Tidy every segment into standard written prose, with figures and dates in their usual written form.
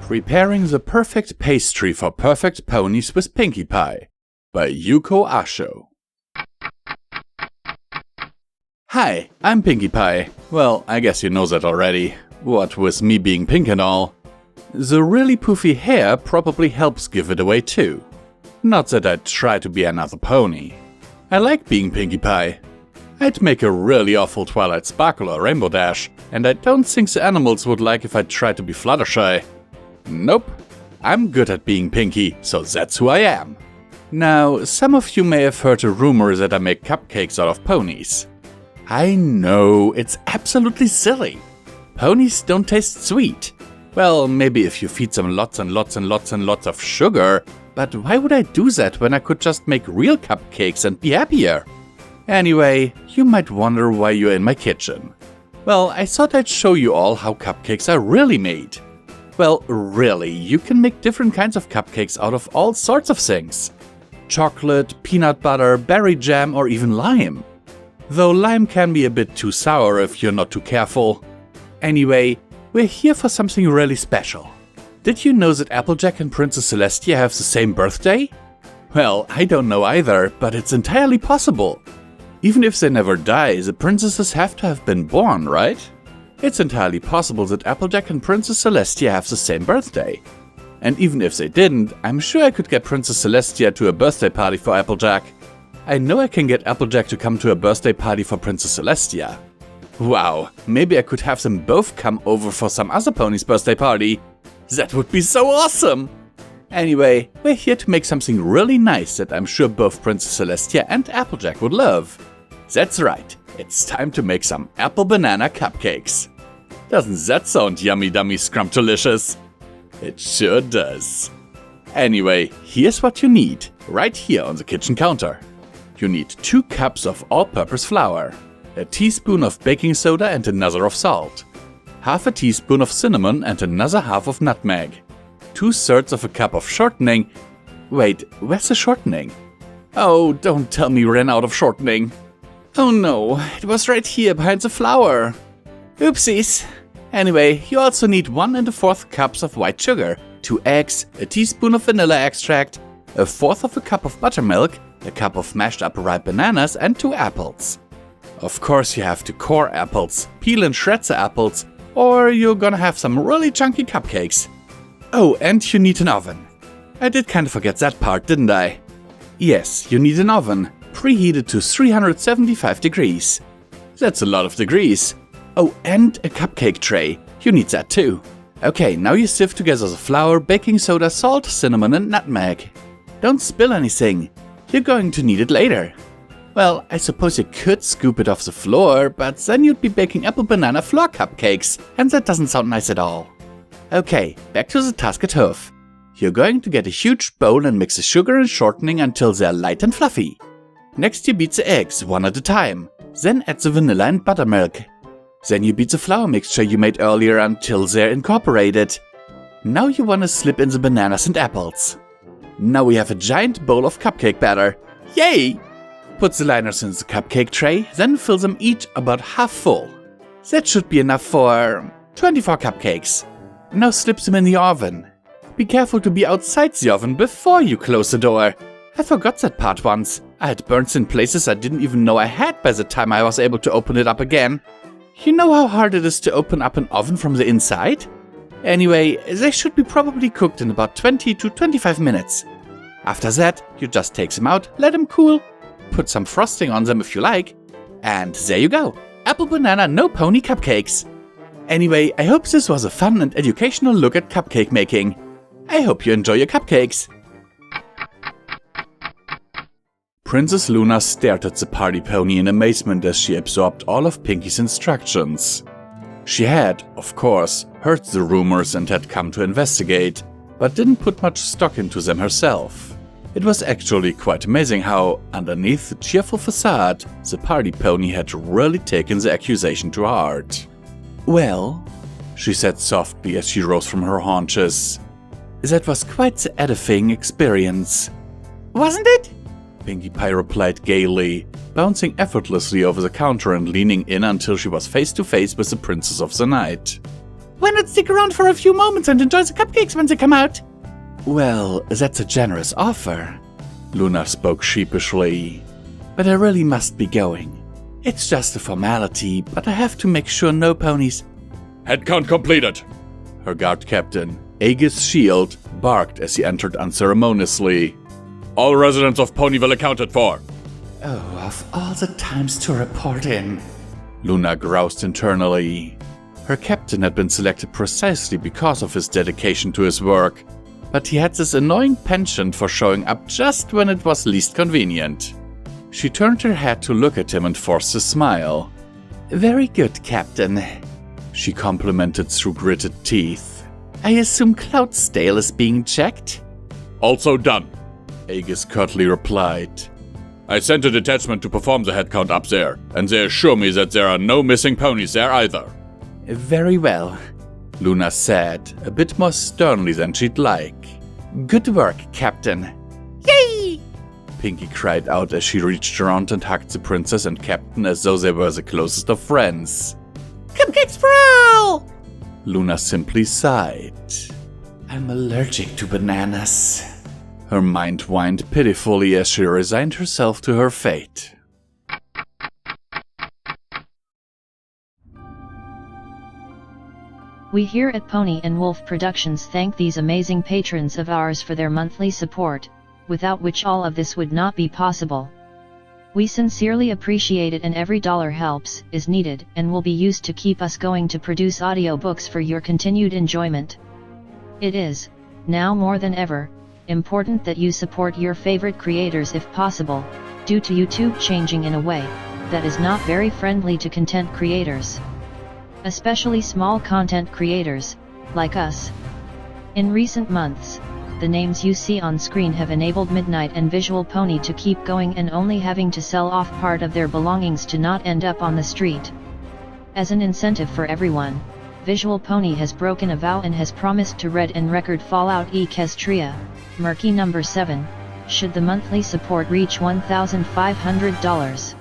Preparing the Perfect Pastry for Perfect Ponies with Pinkie Pie by YukoAsho. Hi, I'm Pinkie Pie. Well, I guess you know that already. What with me being pink and all. The really poofy hair probably helps give it away too. Not that I'd try to be another pony. I like being Pinkie Pie. I'd make a really awful Twilight Sparkle or Rainbow Dash, and I don't think the animals would like if I tried to be Fluttershy. Nope, I'm good at being Pinkie, so that's who I am. Now, some of you may have heard a rumor that I make cupcakes out of ponies. I know, it's absolutely silly. Ponies don't taste sweet. Well, maybe if you feed them lots and lots and lots and lots of sugar, but why would I do that when I could just make real cupcakes and be happier? Anyway, you might wonder why you're in my kitchen. Well, I thought I'd show you all how cupcakes are really made. Well, really, you can make different kinds of cupcakes out of all sorts of things. Chocolate, peanut butter, berry jam, or even lime. Though lime can be a bit too sour if you're not too careful. Anyway, we're here for something really special. Did you know that Applejack and Princess Celestia have the same birthday? Well, I don't know either, but it's entirely possible. Even if they never die, the princesses have to have been born, right? It's entirely possible that Applejack and Princess Celestia have the same birthday. And even if they didn't, I'm sure I could get Princess Celestia to a birthday party for Applejack. I know I can get Applejack to come to a birthday party for Princess Celestia. Wow, maybe I could have them both come over for some other pony's birthday party. That would be so awesome! Anyway, we're here to make something really nice that I'm sure both Princess Celestia and Applejack would love. That's right, it's time to make some apple banana cupcakes. Doesn't that sound yummy dummy scrumptious? It sure does. Anyway, here's what you need, right here on the kitchen counter. You need 2 cups of all-purpose flour, a teaspoon of baking soda and another of salt, half a teaspoon of cinnamon and another half of nutmeg, 2/3 of a cup of shortening. Wait, where's the shortening? Oh, don't tell me we ran out of shortening. Oh no, it was right here behind the flour. Oopsies. Anyway, you also need 1 1/4 cups of white sugar, 2 eggs, a teaspoon of vanilla extract, 1/4 of a cup of buttermilk, a cup of mashed up ripe bananas, and 2 apples. Of course you have to core apples, peel and shred the apples, or you're gonna have some really chunky cupcakes. Oh, and you need an oven. I did kind of forget that part, didn't I? Yes, you need an oven, preheated to 375 degrees. That's a lot of degrees. Oh, and a cupcake tray. You need that too. Okay, now you sift together the flour, baking soda, salt, cinnamon, and nutmeg. Don't spill anything. You're going to need it later. Well, I suppose you could scoop it off the floor, but then you'd be baking apple banana floor cupcakes, and that doesn't sound nice at all. Okay, back to the task at hand. You're going to get a huge bowl and mix the sugar and shortening until they're light and fluffy. Next you beat the eggs, one at a time. Then add the vanilla and buttermilk. Then you beat the flour mixture you made earlier until they're incorporated. Now you want to slip in the bananas and apples. Now we have a giant bowl of cupcake batter. Yay! Put the liners in the cupcake tray, then fill them each about half full. That should be enough for 24 cupcakes. Now slip them in the oven. Be careful to be outside the oven before you close the door. I forgot that part once. I had burns in places I didn't even know I had by the time I was able to open it up again. You know how hard it is to open up an oven from the inside? Anyway, they should be probably cooked in about 20 to 25 minutes. After that, you just take them out, let them cool, put some frosting on them if you like, and there you go. Apple banana no pony cupcakes. Anyway, I hope this was a fun and educational look at cupcake making. I hope you enjoy your cupcakes. Princess Luna stared at the party pony in amazement as she absorbed all of Pinkie's instructions. She had, of course, heard the rumors and had come to investigate, but didn't put much stock into them herself. It was actually quite amazing how, underneath the cheerful facade, the party pony had really taken the accusation to heart. Well, she said softly as she rose from her haunches, that was quite the edifying experience. Wasn't it? Pinkie Pie replied gaily, bouncing effortlessly over the counter and leaning in until she was face to face with the Princess of the Night. Why not stick around for a few moments and enjoy the cupcakes when they come out? Well, that's a generous offer. Luna spoke sheepishly. But I really must be going. It's just a formality, but I have to make sure no ponies... Headcount completed. Her guard captain, Aegis Shield, barked as he entered unceremoniously. All residents of Ponyville accounted for. Oh, of all the times to report in. Luna groused internally. Her captain had been selected precisely because of his dedication to his work, but he had this annoying penchant for showing up just when it was least convenient. She turned her head to look at him and forced a smile. Very good, Captain, she complimented through gritted teeth. I assume Cloudsdale is being checked? Also done, Aegis curtly replied. I sent a detachment to perform the headcount up there, and they assure me that there are no missing ponies there either. Very well, Luna said, a bit more sternly than she'd like. Good work, Captain. Yay! Pinkie cried out as she reached around and hugged the princess and captain as though they were the closest of friends. Cupcakes for all! Luna simply sighed. I'm allergic to bananas. Her mind whined pitifully as she resigned herself to her fate. We here at Pony&Wolf Productions thank these amazing patrons of ours for their monthly support, without which all of this would not be possible. We sincerely appreciate it, and every dollar helps, is needed, and will be used to keep us going to produce audiobooks for your continued enjoyment. It is, now more than ever, important that you support your favorite creators if possible, due to YouTube changing in a way that is not very friendly to content creators. Especially small content creators, like us. In recent months, the names you see on screen have enabled Midnight and Visual Pony to keep going and only having to sell off part of their belongings to not end up on the street. As an incentive for everyone, Visual Pony has broken a vow and has promised to read and record Fallout Equestria, Murky number 7, should the monthly support reach $1,500.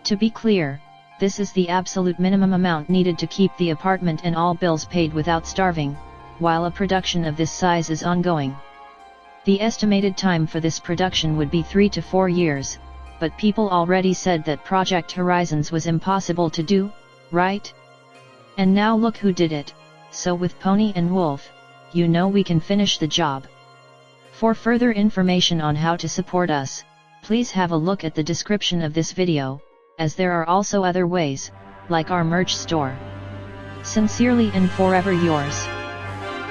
To be clear, this is the absolute minimum amount needed to keep the apartment and all bills paid without starving, while a production of this size is ongoing. The estimated time for this production would be 3 to 4 years, but people already said that Project Horizons was impossible to do, right? And now look who did it, so with Pony&Wolf, you know we can finish the job. For further information on how to support us, please have a look at the description of this video, as there are also other ways, like our merch store. Sincerely and forever yours,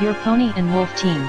your Pony&Wolf team.